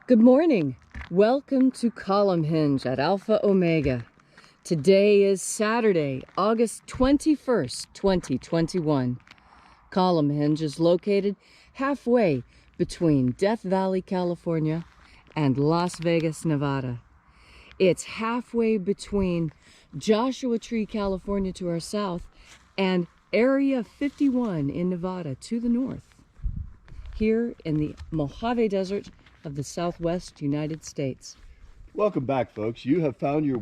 Good morning. Welcome to Column Hinge at Alpha Omega. Today is Saturday, August 21st, 2021. Column Hinge is located halfway between Death Valley, California and Las Vegas, Nevada. It's halfway between Joshua Tree, California to our south and Area 51 in Nevada to the north. Here in the Mojave Desert of the Southwest United States. Welcome back, folks. You have found your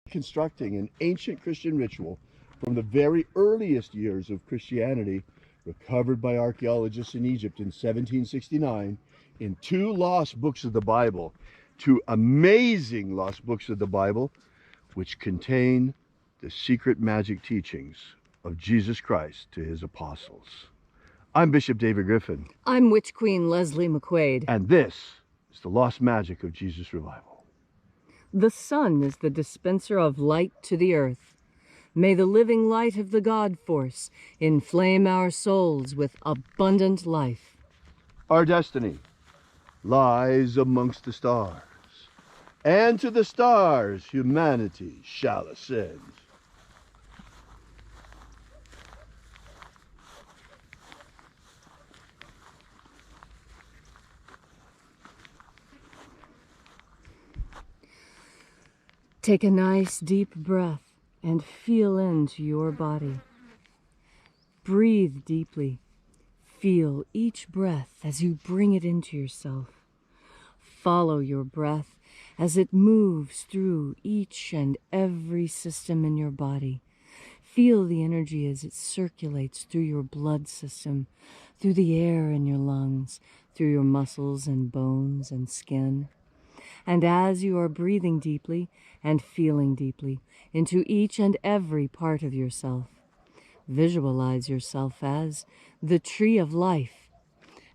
reconstructing an ancient Christian ritual from the very earliest years of Christianity, recovered by archaeologists in Egypt in 1769 in two lost books of the Bible, two amazing lost books of the Bible, which contain the secret magic teachings of Jesus Christ to his apostles. I'm Bishop David Griffin. I'm Witch Queen Leslie McQuade. And this is the lost magic of Jesus Revival. The sun is the dispenser of light to the earth. May the living light of the God force inflame our souls with abundant life. Our destiny lies amongst the stars, and to the stars humanity shall ascend. Take a nice deep breath and feel into your body. Breathe deeply. Feel each breath as you bring it into yourself. Follow your breath as it moves through each and every system in your body. Feel the energy as it circulates through your blood system, through the air in your lungs, through your muscles and bones and skin. And as you are breathing deeply and feeling deeply into each and every part of yourself, visualize yourself as the tree of life,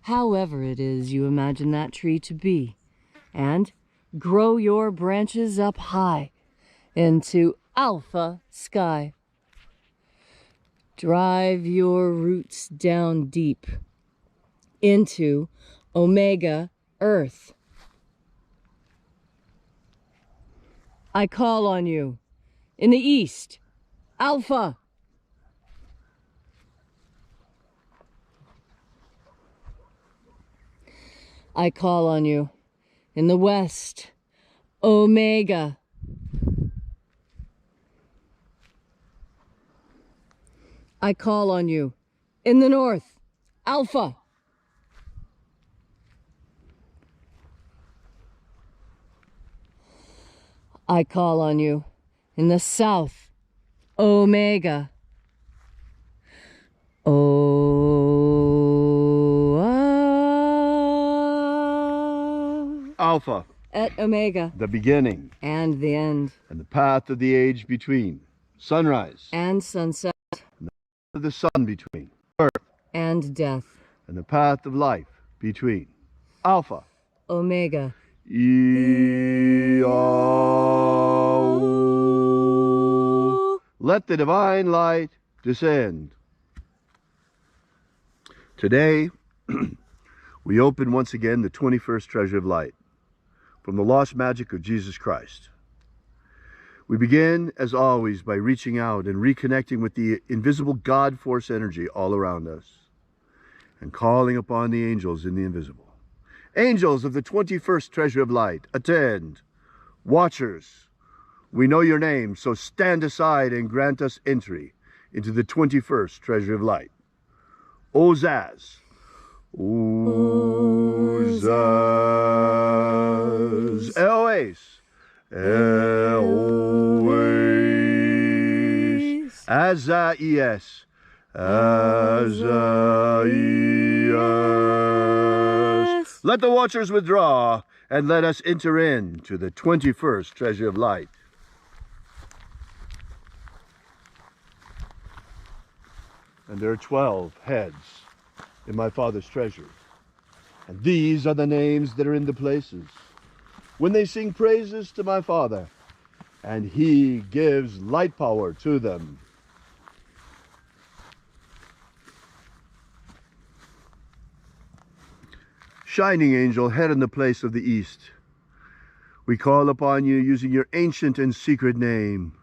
however it is you imagine that tree to be, and grow your branches up high into alpha sky. Drive your roots down deep into omega earth. I call on you in the east, Alpha. I call on you in the west, Omega. I call on you in the north, Alpha. I call on you in the south, Omega. Alpha. Et Omega. The beginning. And the end. And the path of the age between. Sunrise. And sunset. And the path of the sun between. Birth. And death. And the path of life between. Alpha. Omega. Let the divine light descend. Today, we open once again the 21st treasure of light from the lost magic of Jesus Christ. We begin, as always, by reaching out and reconnecting with the invisible God force energy all around us and calling upon the angels in the invisible. Angels of the 21st treasure of light, attend. Watchers, we know your name, so stand aside and grant us entry into the 21st treasure of light. Ozaz. Ozaz. Eloes. Eloes. Azaies. Azaies. Let the watchers withdraw, and let us enter into the 21st treasure of light. And there are 12 heads in my Father's treasure. And these are the names that are in the places when they sing praises to my Father, and he gives light power to them. shining angel, head in the place of the east, we call upon you using your ancient and secret name,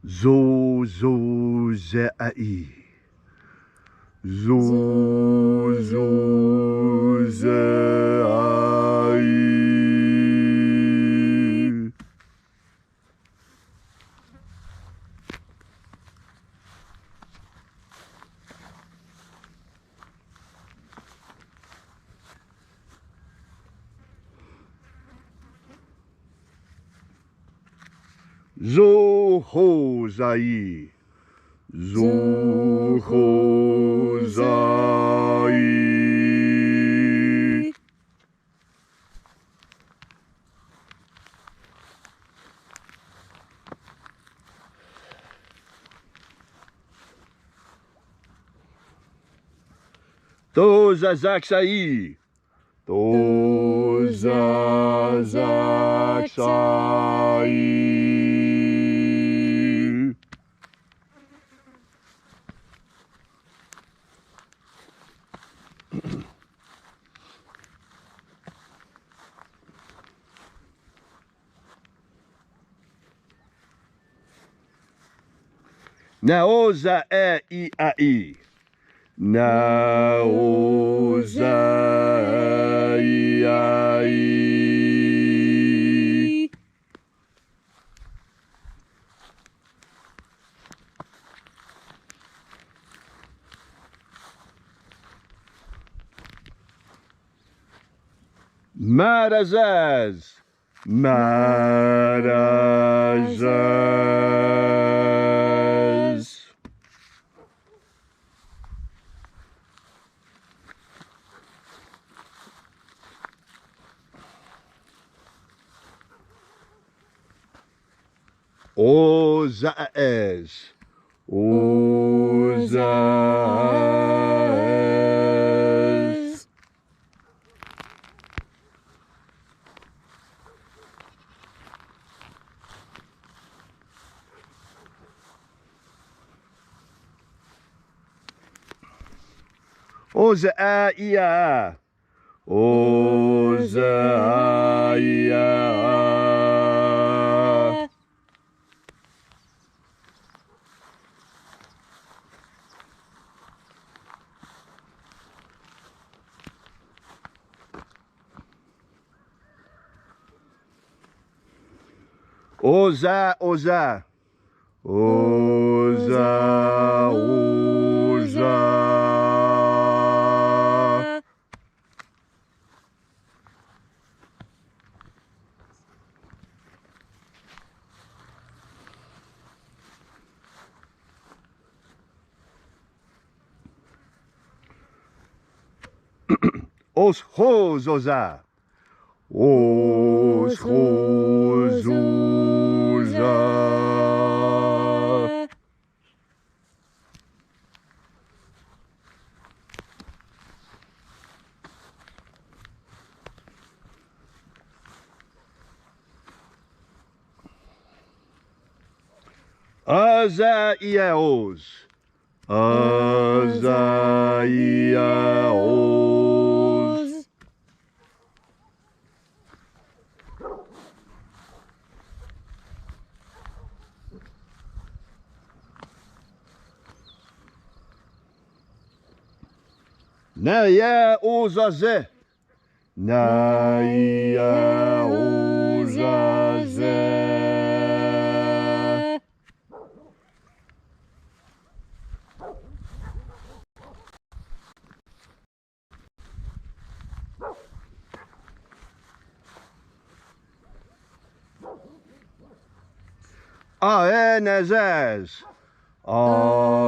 Zo-Zo-Ze-Ai. Zo-Zo-Ze-Ai. Zo-Ho-Zai. Zo-Ho-Zai. To-Za-Zak-Sai. To-Za-Zak-Sai. Na-o-za-e-i-a-i. Na-o-za-i-a-i. Marazaz. Marazaz. O-za-ez. O-za-ez. O-za-a-i-a. O-za-a-i-a. Oza, oza. Oza, oza. Os hos oza. Os hos oza. Azaiaos. Azaiaos. Naya ozaze. Naya ozaze. Aenazaz. Aenazaz.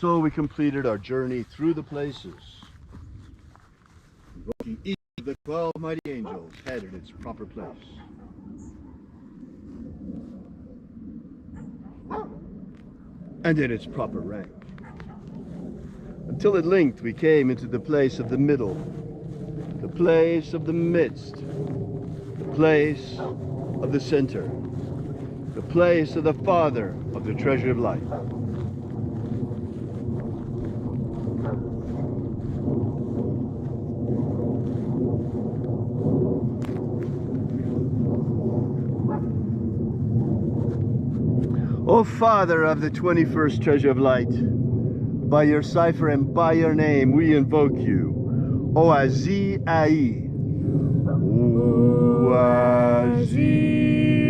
So we completed our journey through the places, invoking each of the 12 mighty angels, head in its proper place. And in its proper rank. Until at length we came into the place of the middle, the place of the midst, the place of the center, the place of the Father of the treasure of light. O Father of the 21st treasure of light, by your cipher and by your name we invoke you. Oazi Ai. Oazi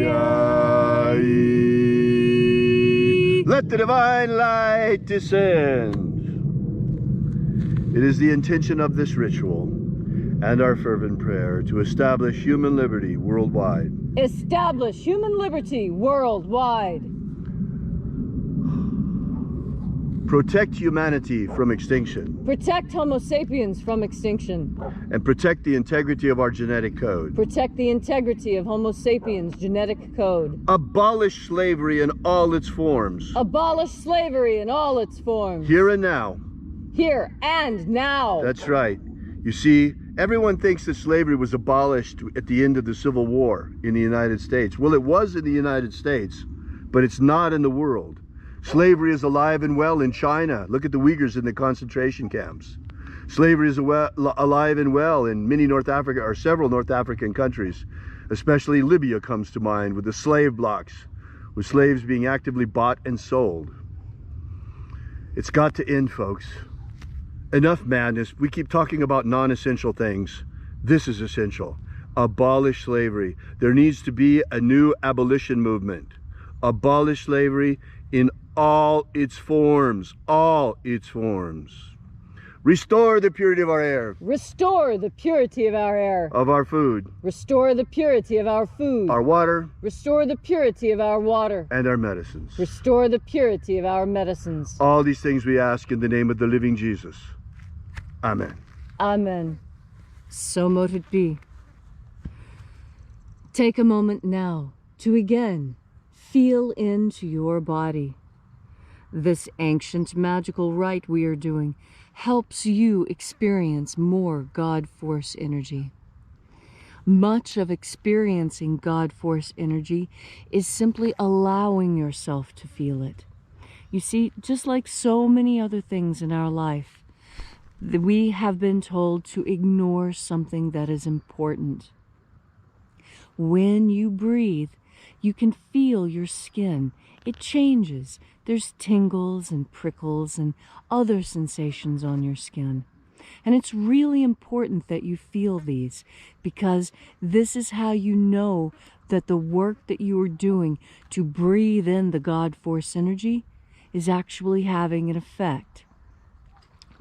Ai. Let the divine light descend. It is the intention of this ritual and our fervent prayer to establish human liberty worldwide. Establish human liberty worldwide. Protect humanity from extinction. Protect Homo sapiens from extinction. And protect the integrity of our genetic code. Protect the integrity of Homo sapiens' genetic code. Abolish slavery in all its forms. Abolish slavery in all its forms. Here and now. Here and now. That's right. You see, everyone thinks that slavery was abolished at the end of the Civil War in the United States. Well, it was in the United States, but it's not in the world. Slavery is alive and well in China. Look at the Uyghurs in the concentration camps. Slavery is alive and well in many North Africa, or several North African countries. Especially Libya comes to mind, with the slave blocks, with slaves being actively bought and sold. It's got to end, folks. Enough madness. We keep talking about non-essential things. This is essential. Abolish slavery. There needs to be a new abolition movement. Abolish slavery in all its forms, all its forms. Restore the purity of our air. Restore the purity of our air. Of our food. Restore the purity of our food. Our water. Restore the purity of our water. And our medicines. Restore the purity of our medicines. All these things we ask in the name of the living Jesus. Amen. Amen. So mote it be. Take a moment now to again feel into your body. This ancient magical rite we are doing helps you experience more God Force energy. Much of experiencing God Force energy is simply allowing yourself to feel it. You see, just like so many other things in our life, we have been told to ignore something that is important. When you breathe, you can feel your skin. It changes. There's tingles and prickles and other sensations on your skin. And it's really important that you feel these, because this is how you know that the work that you are doing to breathe in the God Force energy is actually having an effect.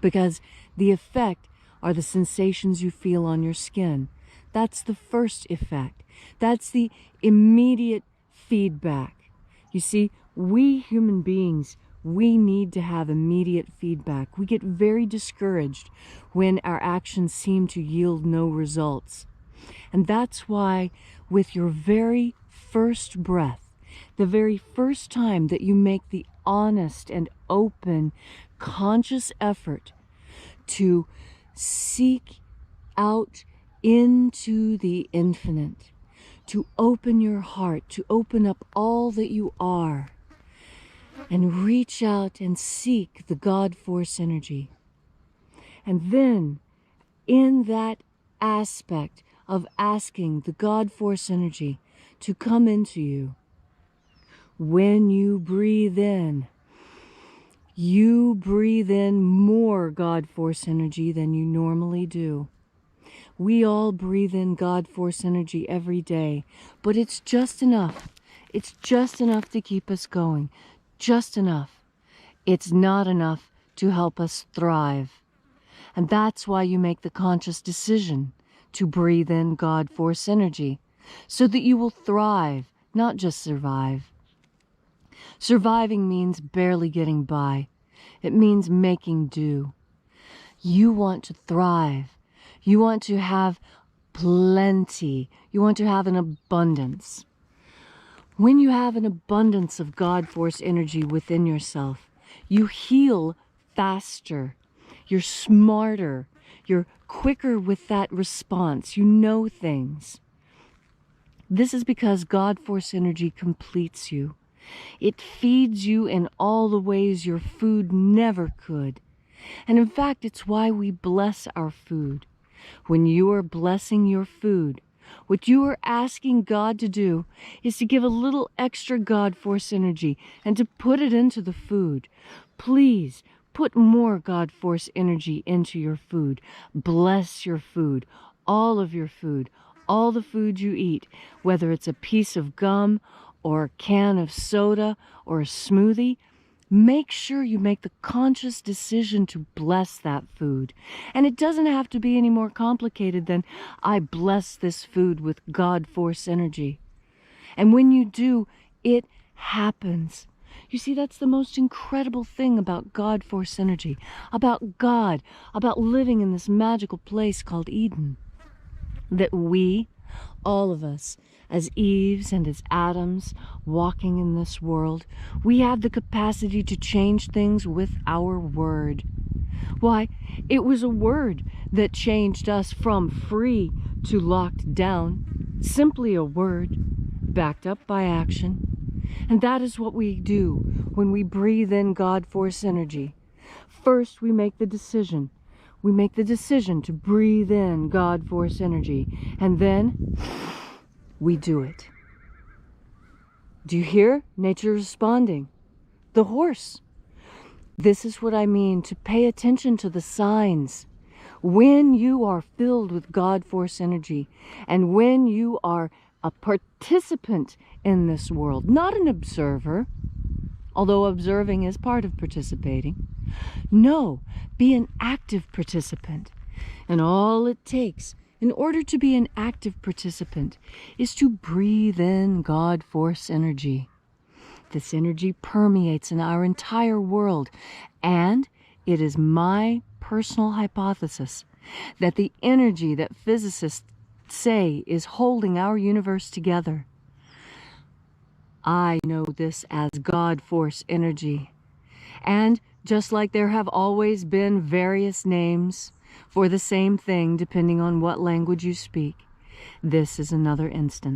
Because the effect are the sensations you feel on your skin. That's the first effect. That's the immediate feedback. You see, we human beings, we need to have immediate feedback. We get very discouraged when our actions seem to yield no results. And that's why with your very first breath, the very first time that you make the honest and open, conscious effort to seek out into the infinite, to open your heart, to open up all that you are, and reach out and seek the God Force energy. And then, in that aspect of asking the God Force energy to come into you, when you breathe in more God Force energy than you normally do. We all breathe in God Force energy every day, but it's just enough. It's just enough to keep us going. Just enough. It's not enough to help us thrive. And that's why you make the conscious decision to breathe in God Force energy, so that you will thrive, not just survive. Surviving means barely getting by. It means making do. You want to thrive. You want to have plenty. You want to have an abundance. When you have an abundance of God Force energy within yourself, you heal faster. You're smarter. You're quicker with that response. You know things. This is because God Force energy completes you. It feeds you in all the ways your food never could. And in fact, it's why we bless our food. When you are blessing your food, what you are asking God to do is to give a little extra God Force energy and to put it into the food. Please put more God Force energy into your food. Bless your food, all of your food, all the food you eat, whether it's a piece of gum or a can of soda or a smoothie. Make sure you make the conscious decision to bless that food. And it doesn't have to be any more complicated than, I bless this food with God Force energy. And when you do, it happens. You see, that's the most incredible thing about God Force energy, about God, about living in this magical place called Eden. That we, all of us, as Eves and as Adams walking in this world, we have the capacity to change things with our word. Why, it was a word that changed us from free to locked down. Simply a word, backed up by action. And that is what we do when we breathe in God Force energy. First, we make the decision. We make the decision to breathe in God Force energy. And then we do it. Do you hear? Nature responding. The horse. This is what I mean, to pay attention to the signs. When you are filled with God Force energy, and when you are a participant in this world, not an observer, although observing is part of participating. No, be an active participant. And all it takes in order to be an active participant is to breathe in God Force energy. This energy permeates in our entire world, and it is my personal hypothesis that the energy that physicists say is holding our universe together. I know this as God Force energy. And just like there have always been various names for the same thing depending on what language you speak, this is another instance.